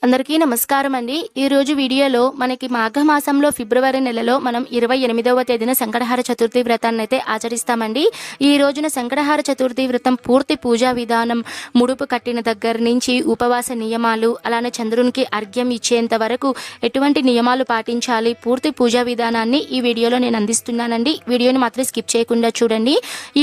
అందరికీ నమస్కారం అండి. ఈరోజు వీడియోలో మనకి మాఘమాసంలో ఫిబ్రవరి నెలలో మనం 28వ తేదీన సంకటహార చతుర్థి వ్రతాన్ని అయితే ఆచరిస్తామండి. ఈ రోజున సంకటహార చతుర్థి వ్రతం పూర్తి పూజా విధానం, ముడుపు కట్టిన దగ్గర నుంచి ఉపవాస నియమాలు, అలానే చంద్రునికి అర్ఘ్యం ఇచ్చేంత వరకు ఎటువంటి నియమాలు పాటించాలి, పూర్తి పూజా విధానాన్ని ఈ వీడియోలో నేను అందిస్తున్నానండి. వీడియోని మాత్రం స్కిప్ చేయకుండా చూడండి.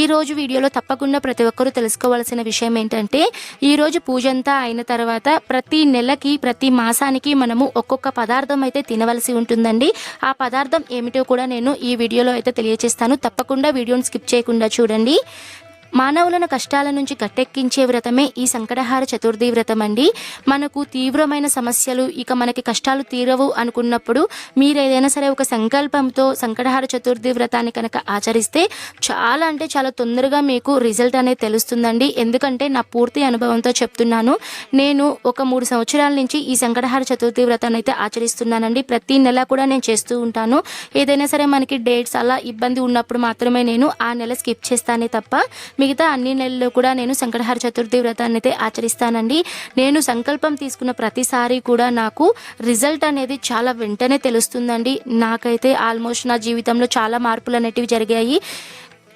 ఈ రోజు వీడియోలో తప్పకుండా ప్రతి ఒక్కరూ తెలుసుకోవాల్సిన విషయం ఏంటంటే, ఈ రోజు పూజ అంతా అయిన తర్వాత ప్రతి నెలకి ప్రతి మాసానికి మనము ఒక్కొక్క పదార్థం అయితే తినవలసి ఉంటుందండి. ఆ పదార్థం ఏమిటో కూడా నేను ఈ వీడియోలో అయితే తెలియజేస్తాను. తప్పకుండా వీడియోని స్కిప్ చేయకుండా చూడండి. మానవులను కష్టాల నుంచి గట్టెక్కించే వ్రతమే ఈ సంకటహార చతుర్థి వ్రతం అండి. మనకు తీవ్రమైన సమస్యలు, ఇక మనకి కష్టాలు తీరవు అనుకున్నప్పుడు మీరు ఏదైనా సరే ఒక సంకల్పంతో సంకటహార చతుర్థి వ్రతాన్ని కనుక ఆచరిస్తే చాలా అంటే చాలా తొందరగా మీకు రిజల్ట్ అనేది తెలుస్తుందండి. ఎందుకంటే నా పూర్తి అనుభవంతో చెప్తున్నాను. నేను ఒక 3 సంవత్సరాల నుంచి ఈ సంకటహార చతుర్థి వ్రతాన్ని అయితే ఆచరిస్తున్నానండి. ప్రతి నెల కూడా నేను చేస్తూ ఉంటాను. ఏదైనా సరే మనకి డేట్స్ అలా ఇబ్బంది ఉన్నప్పుడు మాత్రమే నేను ఆ నెల స్కిప్ చేస్తానే తప్ప మిగతా అన్ని నెలల్లో కూడా నేను సంకటహార చతుర్థి వ్రతాన్ని అయితే ఆచరిస్తానండి. నేను సంకల్పం తీసుకున్న ప్రతిసారి కూడా నాకు రిజల్ట్ అనేది చాలా వెంటనే తెలుస్తుందండి. నాకైతే ఆల్మోస్ట్ నా జీవితంలో చాలా మార్పులు అనేటివి జరిగాయి.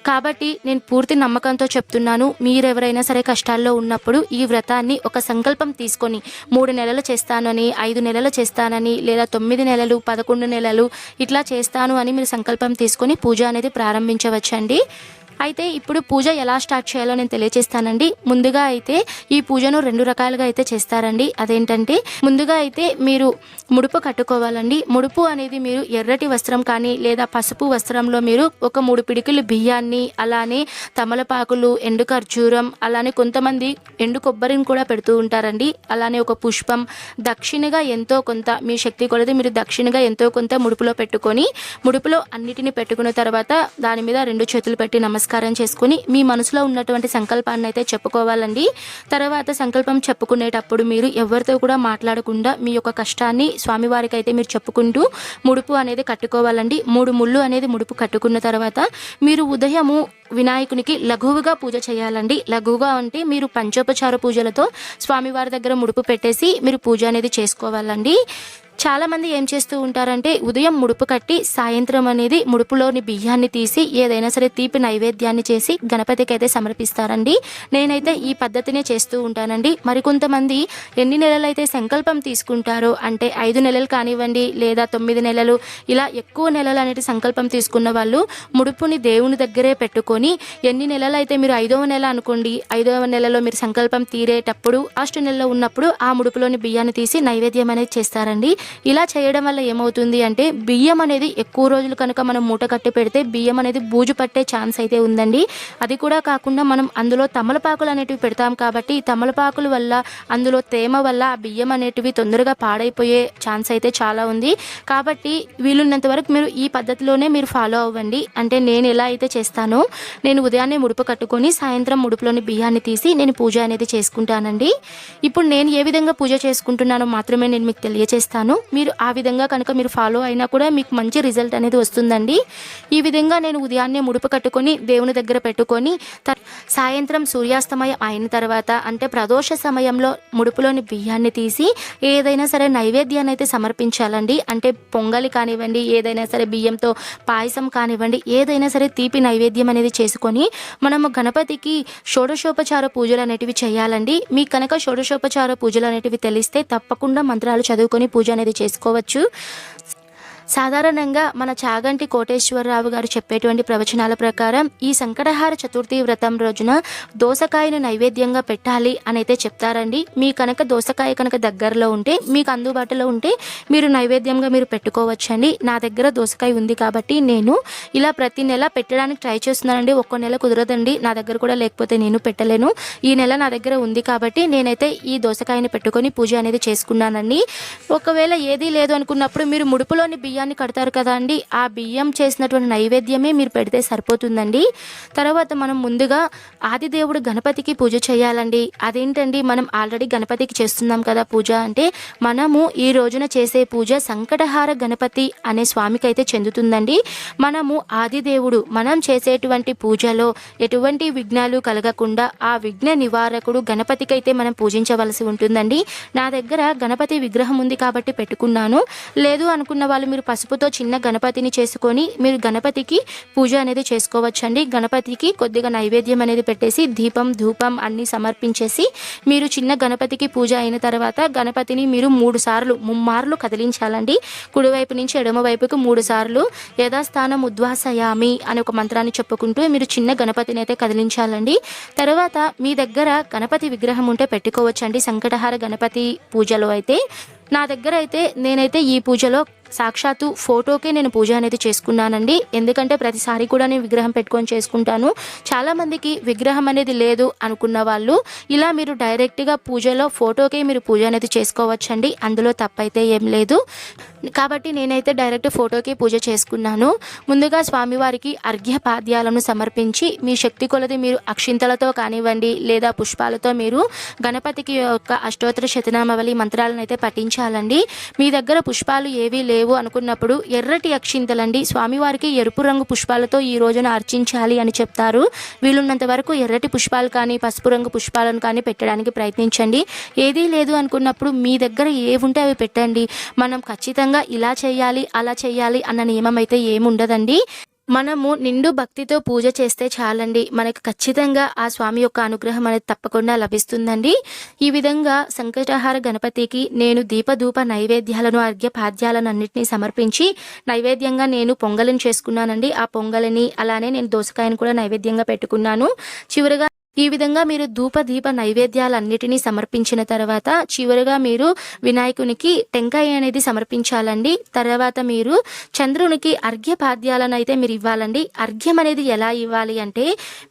కాబట్టి నేను పూర్తి నమ్మకంతో చెప్తున్నాను. మీరెవరైనా సరే కష్టాల్లో ఉన్నప్పుడు ఈ వ్రతాన్ని ఒక సంకల్పం తీసుకొని 3 నెలలు చేస్తానని, 5 నెలలు చేస్తానని, లేదా 9 నెలలు, 11 నెలలు ఇట్లా చేస్తాను అని మీరు సంకల్పం తీసుకొని పూజ అనేది ప్రారంభించవచ్చండి. అయితే ఇప్పుడు పూజ ఎలా స్టార్ట్ చేయాలో నేను తెలియజేస్తానండి. ముందుగా అయితే ఈ పూజను 2 రకాలుగా అయితే చేస్తారండి. అదేంటంటే, ముందుగా అయితే మీరు ముడుపు కట్టుకోవాలండి. ముడుపు అనేది మీరు ఎర్రటి వస్త్రం కానీ లేదా పసుపు వస్త్రంలో మీరు ఒక 3 పిడికిలు బియ్యాన్ని, అలానే తమలపాకులు, ఎండు ఖర్జూరం, అలానే కొంతమంది ఎండు కొబ్బరిని కూడా పెడుతూ ఉంటారండి. అలానే ఒక పుష్పం, దక్షిణగా ఎంతో కొంత మీ శక్తి కొలది మీరు దక్షిణగా ఎంతో కొంత ముడుపులో పెట్టుకొని, ముడుపులో అన్నిటిని పెట్టుకున్న తర్వాత దాని మీద 2 చేతులు పెట్టి నమస్కారం చేసుకుని మీ మనసులో ఉన్నటువంటి సంకల్పాన్ని అయితే చెప్పుకోవాలండి. తర్వాత సంకల్పం చెప్పుకునేటప్పుడు మీరు ఎవరితో కూడా మాట్లాడకుండా మీ యొక్క కష్టాన్ని స్వామివారికి అయితే మీరు చెప్పుకుంటూ ముడుపు అనేది కట్టుకోవాలండి. 3 ముళ్ళు అనేది ముడుపు కట్టుకున్న తర్వాత మీరు ఉదయము వినాయకునికి లఘువుగా పూజ చేయాలండి. లఘువుగా అంటే మీరు పంచోపచార పూజలతో స్వామివారి దగ్గర ముడుపు పెట్టేసి మీరు పూజ అనేది చేసుకోవాలండి. చాలామంది ఏం చేస్తూ ఉంటారంటే, ఉదయం ముడుపు కట్టి సాయంత్రం అనేది ముడుపులోని బియ్యాన్ని తీసి ఏదైనా సరే తీపి నైవేద్యాన్ని చేసి గణపతికి అయితే సమర్పిస్తారండి. నేనైతే ఈ పద్ధతినే చేస్తూ ఉంటానండి. మరికొంతమంది ఎన్ని నెలలైతే సంకల్పం తీసుకుంటారో, అంటే 5 నెలలు కానివ్వండి లేదా 9 నెలలు, ఇలా ఎక్కువ నెలలు అనేది సంకల్పం తీసుకున్న వాళ్ళు ముడుపుని దేవుని దగ్గరే పెట్టుకొని, ఎన్ని నెలలైతే మీరు 5వ నెల అనుకోండి, 5వ నెలలో మీరు సంకల్పం తీరేటప్పుడు లాస్ట్ నెలలో ఉన్నప్పుడు ఆ ముడుపులోని బియ్యాన్ని తీసి నైవేద్యం అనేది చేస్తారండి. ఇలా చేయడం వల్ల ఏమవుతుంది అంటే, బియ్యం అనేది ఎక్కువ రోజులు కనుక మనం మూట కట్టి పెడితే బియ్యం అనేది బూజు పట్టే ఛాన్స్ అయితే ఉందండి. అది కూడా కాకుండా మనం అందులో తమలపాకులు అనేటివి పెడతాం కాబట్టి తమలపాకుల వల్ల, అందులో తేమ వల్ల ఆ బియ్యం అనేటివి తొందరగా పాడైపోయే ఛాన్స్ అయితే చాలా ఉంది. కాబట్టి వీలున్నంత వరకు మీరు ఈ పద్ధతిలోనే మీరు ఫాలో అవ్వండి. అంటే నేను ఎలా అయితే చేస్తానో, నేను ఉదయాన్నే ముడుపు కట్టుకొని సాయంత్రం ముడుపులోని బియ్యాన్ని తీసి నేను పూజ అనేది చేసుకుంటానండి. ఇప్పుడు నేను ఏ విధంగా పూజ చేసుకుంటున్నానో మాత్రమే నేను మీకు తెలియజేస్తాను. మీరు ఆ విధంగా కనుక మీరు ఫాలో అయినా కూడా మీకు మంచి రిజల్ట్ అనేది వస్తుందండి. ఈ విధంగా నేను ఉదయాన్నే ముడుపు కట్టుకొని దేవుని దగ్గర పెట్టుకొని సాయంత్రం సూర్యాస్తమయం అయిన తర్వాత, అంటే ప్రదోష సమయంలో ముడుపులోని బియ్యాన్ని తీసి ఏదైనా సరే నైవేద్యాన్ని అయితే సమర్పించాలండి. అంటే పొంగలి కానివ్వండి, ఏదైనా సరే బియ్యంతో పాయసం కానివ్వండి, ఏదైనా సరే తీపి నైవేద్యం అనేది చేసుకొని మనము గణపతికి షోడశోపచార పూజలు అనేటివి చేయాలండి. మీకు కనుక షోడశోపచార పూజలు అనేటివి తెలిస్తే తప్పకుండా మంత్రాలు చదువుకొని పూజ అనేది చేసుకోవచ్చు. సాధారణంగా మన చాగంటి కోటేశ్వరరావు గారు చెప్పేటువంటి ప్రవచనాల ప్రకారం ఈ సంకటహార చతుర్థి వ్రతం రోజున దోసకాయను నైవేద్యంగా పెట్టాలి అని అయితే చెప్తారండి. మీ కనుక దోసకాయ కనుక దగ్గరలో ఉంటే, మీకు అందుబాటులో ఉంటే మీరు నైవేద్యంగా మీరు పెట్టుకోవచ్చండి. నా దగ్గర దోసకాయ ఉంది కాబట్టి నేను ఇలా ప్రతి నెల పెట్టడానికి ట్రై చేస్తున్నానండి. ఒక్కో నెల కుదరదండి, నా దగ్గర కూడా లేకపోతే నేను పెట్టలేను. ఈ నెల నా దగ్గర ఉంది కాబట్టి నేనైతే ఈ దోసకాయని పెట్టుకొని పూజ అనేది చేసుకున్నానండి. ఒకవేళ ఏదీ లేదు అనుకున్నప్పుడు మీరు ముడుపులోని బియ్యం బియ్యాన్ని కడతారు కదా అండి, ఆ బియ్యం చేసినటువంటి నైవేద్యమే మీరు పెడితే సరిపోతుందండి. తర్వాత మనం ముందుగా ఆదిదేవుడు గణపతికి పూజ చేయాలండి. అదేంటండి, మనం ఆల్రెడీ గణపతికి చేస్తున్నాం కదా పూజ అంటే, మనము ఈ రోజున చేసే పూజ సంకటహార గణపతి అనే స్వామికి అయితే చెందుతుందండి. మనము ఆదిదేవుడు మనం చేసేటువంటి పూజలో ఎటువంటి విఘ్నాలు కలగకుండా ఆ విఘ్న నివారకుడు గణపతికి అయితే మనం పూజించవలసి ఉంటుందండి. నా దగ్గర గణపతి విగ్రహం ఉంది కాబట్టి పెట్టుకున్నాను. లేదు అనుకున్న వాళ్ళు మీరు పసుపుతో చిన్న గణపతిని చేసుకొని మీరు గణపతికి పూజ అనేది చేసుకోవచ్చండి. గణపతికి కొద్దిగా నైవేద్యం అనేది పెట్టేసి దీపం ధూపం అన్నీ సమర్పించేసి మీరు చిన్న గణపతికి పూజ అయిన తర్వాత గణపతిని మీరు 3 సార్లు ముమ్మార్లు కదిలించాలండి. కుడివైపు నుంచి ఎడమ వైపుకు 3 సార్లు యథాస్థానం ఉద్వాసయామి అనే ఒక మంత్రాన్ని చెప్పుకుంటూ మీరు చిన్న గణపతిని అయితే కదిలించాలండి. తర్వాత మీ దగ్గర గణపతి విగ్రహం ఉంటే పెట్టుకోవచ్చండి. సంకటహార గణపతి పూజలో అయితే నా దగ్గర అయితే నేనైతే ఈ పూజలో సాక్షాత్తు ఫోటోకే నేను పూజ అనేది చేసుకున్నానండి. ఎందుకంటే ప్రతిసారి కూడా నేను విగ్రహం పెట్టుకొని చేసుకుంటాను. చాలామందికి విగ్రహం అనేది లేదు అనుకున్న వాళ్ళు ఇలా మీరు డైరెక్ట్గా పూజలో ఫోటోకే మీరు పూజ అనేది చేసుకోవచ్చండి. అందులో తప్పైతే ఏం లేదు. కాబట్టి నేనైతే డైరెక్ట్ ఫోటోకి పూజ చేసుకున్నాను. ముందుగా స్వామివారికి అర్ఘ్యపాద్యాలను సమర్పించి మీ శక్తి కొలది మీరు అక్షింతలతో కానివ్వండి లేదా పుష్పాలతో మీరు గణపతికి యొక్క అష్టోత్తర శతనామావళి మంత్రాలను అయితే పఠించాలండి. మీ దగ్గర పుష్పాలు ఏవీ లేవు అనుకున్నప్పుడు ఎర్రటి అక్షింతలండి, స్వామివారికి ఎరుపు రంగు పుష్పాలతో ఈ రోజున అర్చించాలి అని చెప్తారు. వీలున్నంత వరకు ఎర్రటి పుష్పాలు కానీ పసుపు రంగు పుష్పాలను కానీ పెట్టడానికి ప్రయత్నించండి. ఏదీ లేదు అనుకున్నప్పుడు మీ దగ్గర ఏవుంటే అవి పెట్టండి. మనం ఖచ్చితంగా ఇలా చేయాలి అలా చేయాలి అన్న నియమం అయితే ఏముండదండి. మనము నిండు భక్తితో పూజ చేస్తే చాలండి, మనకు ఖచ్చితంగా ఆ స్వామి యొక్క అనుగ్రహం అనేది తప్పకుండా లభిస్తుందండి. ఈ విధంగా సంకటహార గణపతికి నేను దీపధూప నైవేద్యాలను అర్ఘ్యపాద్యాలను అన్నింటినీ సమర్పించి నైవేద్యంగా నేను పొంగలిని చేసుకున్నానండి. ఆ పొంగలిని అలానే నేను దోసకాయను కూడా నైవేద్యంగా పెట్టుకున్నాను. చివరిగా ఈ విధంగా మీరు ధూప దీప నైవేద్యాలన్నిటినీ సమర్పించిన తర్వాత చివరిగా మీరు వినాయకునికి టెంకాయ అనేది సమర్పించాలండి. తర్వాత మీరు చంద్రునికి అర్ఘ్యపాద్యాలను అయితే మీరు ఇవ్వాలండి. అర్ఘ్యం అనేది ఎలా ఇవ్వాలి అంటే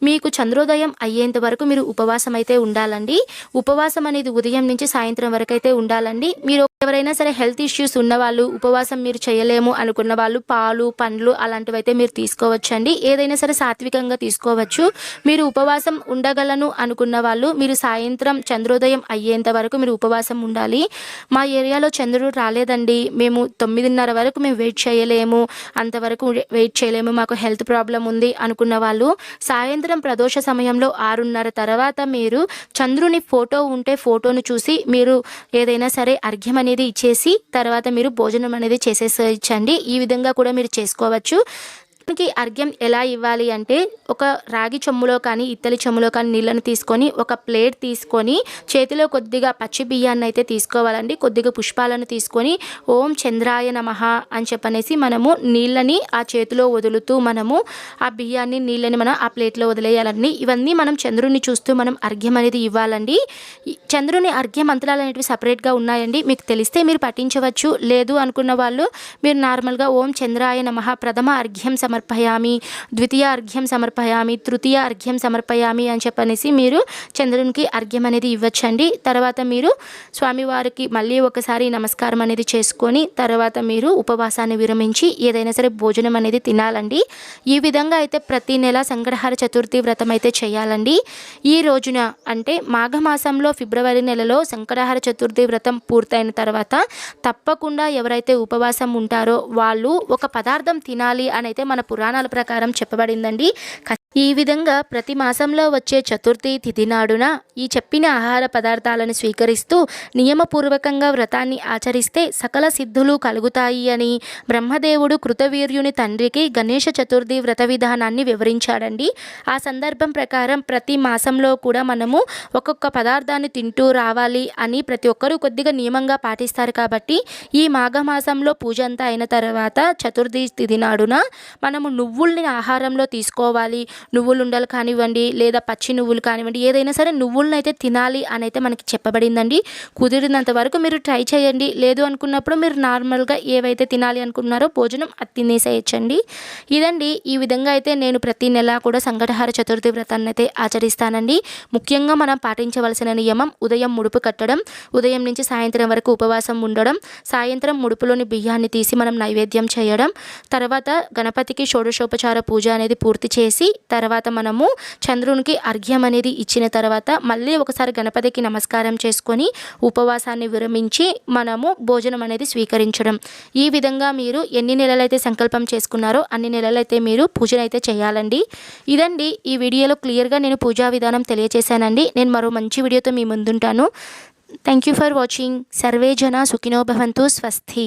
మీకు చంద్రోదయం అయ్యేంత వరకు మీరు ఉపవాసం అయితే ఉండాలండి. ఉపవాసం అనేది ఉదయం నుంచి సాయంత్రం వరకు అయితే ఉండాలండి. మీరు ఎవరైనా సరే హెల్త్ ఇష్యూస్ ఉన్నవాళ్ళు ఉపవాసం మీరు చేయలేము అనుకున్న వాళ్ళు పాలు పండ్లు అలాంటివి అయితే మీరు తీసుకోవచ్చండి. ఏదైనా సరే సాత్వికంగా తీసుకోవచ్చు. మీరు ఉపవాసం ఉండగలను అనుకున్న వాళ్ళు మీరు సాయంత్రం చంద్రోదయం అయ్యేంత వరకు మీరు ఉపవాసం ఉండాలి. మా ఏరియాలో చంద్రుడు రాలేదండి, మేము 9:30 వరకు మేము వెయిట్ చేయలేము, అంతవరకు వెయిట్ చేయలేము, మాకు హెల్త్ ప్రాబ్లం ఉంది అనుకున్న వాళ్ళు సాయంత్రం ప్రదోష సమయంలో 6:30 తర్వాత మీరు చంద్రుని ఫోటో ఉంటే ఫోటోను చూసి మీరు ఏదైనా సరే అర్ఘ్యం అనేది ఇచ్చేసి తర్వాత మీరు భోజనం అనేది చేసేసండి. ఈ విధంగా కూడా మీరు చేసుకోవచ్చు. మనకి అర్ఘ్యం ఎలా ఇవ్వాలి అంటే ఒక రాగి చెమ్ములో కానీ ఇత్తడి చెమ్ములో కానీ నీళ్ళని తీసుకొని ఒక ప్లేట్ తీసుకొని చేతిలో కొద్దిగా పచ్చి బియ్యాన్ని అయితే తీసుకోవాలండి. కొద్దిగా పుష్పాలను తీసుకొని ఓం చంద్రాయ నమః అని చెప్పనేసి మనము నీళ్ళని ఆ చేతిలో వదులుతూ మనము ఆ బియ్యాన్ని నీళ్ళని మనం ఆ ప్లేట్లో వదిలేయాలండి. ఇవన్నీ మనం చంద్రుని చూస్తూ మనం అర్ఘ్యం అనేది ఇవ్వాలండి. చంద్రుని అర్ఘ్య మంత్రాలు అనేటివి సపరేట్గా ఉన్నాయండి, మీకు తెలిస్తే మీరు పఠించవచ్చు. లేదు అనుకున్న వాళ్ళు మీరు నార్మల్గా ఓం చంద్రాయ నమః ప్రథమ అర్ఘ్యం సమర్పయామి, ద్వితీయ అర్ఘ్యం సమర్పయామి, తృతీయ అర్ఘ్యం సమర్పయామి అని చెప్పనేసి మీరు చంద్రునికి అర్ఘ్యం అనేది ఇవ్వచ్చండి. తర్వాత మీరు స్వామివారికి మళ్ళీ ఒకసారి నమస్కారం అనేది చేసుకొని తర్వాత మీరు ఉపవాసాన్ని విరమించి ఏదైనా సరే భోజనం అనేది తినాలండి. ఈ విధంగా అయితే ప్రతి నెల సంకటహార చతుర్థి వ్రతం అయితే చేయాలండి. ఈ రోజున అంటే మాఘమాసంలో ఫిబ్రవరి నెలలో సంకటహార చతుర్థి వ్రతం పూర్తయిన తర్వాత తప్పకుండా ఎవరైతే ఉపవాసం ఉంటారో వాళ్ళు ఒక పదార్థం తినాలి అని అయితే మన పురాణాల ప్రకారం చెప్పబడిందండి. ఈ విధంగా ప్రతి మాసంలో వచ్చే చతుర్థి తిథి నాడున ఈ చెప్పిన ఆహార పదార్థాలను స్వీకరిస్తూ నియమపూర్వకంగా వ్రతాన్ని ఆచరిస్తే సకల సిద్ధులు కలుగుతాయి అని బ్రహ్మదేవుడు కృతవీర్యుని తండ్రికి గణేష చతుర్థి వ్రత విధానాన్ని వివరించాడండి. ఆ సందర్భం ప్రకారం ప్రతి మాసంలో కూడా మనము ఒక్కొక్క పదార్థాన్ని తింటూ రావాలి అని ప్రతి ఒక్కరూ కొద్దిగా నియమంగా పాటిస్తారు. కాబట్టి ఈ మాఘమాసంలో పూజ అంతా అయిన తర్వాత చతుర్థి తిథి నాడున మనము నువ్వుల్ని ఆహారంలో తీసుకోవాలి. నువ్వులు ఉండలు కానివ్వండి లేదా పచ్చి నువ్వులు కానివ్వండి, ఏదైనా సరే నువ్వులను అయితే తినాలి అని అయితే మనకి చెప్పబడిందండి. కుదిరినంత వరకు మీరు ట్రై చేయండి. లేదు అనుకున్నప్పుడు మీరు నార్మల్గా ఏవైతే తినాలి అనుకున్నారో భోజనం అది తినేసేయచ్చండి. ఇదండి, ఈ విధంగా అయితే నేను ప్రతి నెల కూడా సంకటహార చతుర్థి వ్రతాన్ని అయితే ఆచరిస్తానండి. ముఖ్యంగా మనం పాటించవలసిన నియమం ఉదయం ముడుపు కట్టడం, ఉదయం నుంచి సాయంత్రం వరకు ఉపవాసం ఉండడం, సాయంత్రం ముడుపులోని బియ్యాన్ని తీసి మనం నైవేద్యం చేయడం, తర్వాత గణపతికి షోడశోపచార పూజ అనేది పూర్తి చేసి తర్వాత మనము చంద్రునికి అర్ఘ్యం అనేది ఇచ్చిన తర్వాత మళ్ళీ ఒకసారి గణపతికి నమస్కారం చేసుకొని ఉపవాసాన్ని విరమించి మనము భోజనం అనేది స్వీకరించడం. ఈ విధంగా మీరు ఎన్ని నెలలైతే సంకల్పం చేసుకున్నారో అన్ని నెలలైతే మీరు పూజను అయితే చేయాలండి. ఇదండి, ఈ వీడియోలో క్లియర్గా నేను పూజా విధానం తెలియజేశానండి. నేను మరో మంచి వీడియోతో మీ ముందుంటాను. Thank you for watching. సర్వే జన సుఖినో భవంతు. స్వస్తి.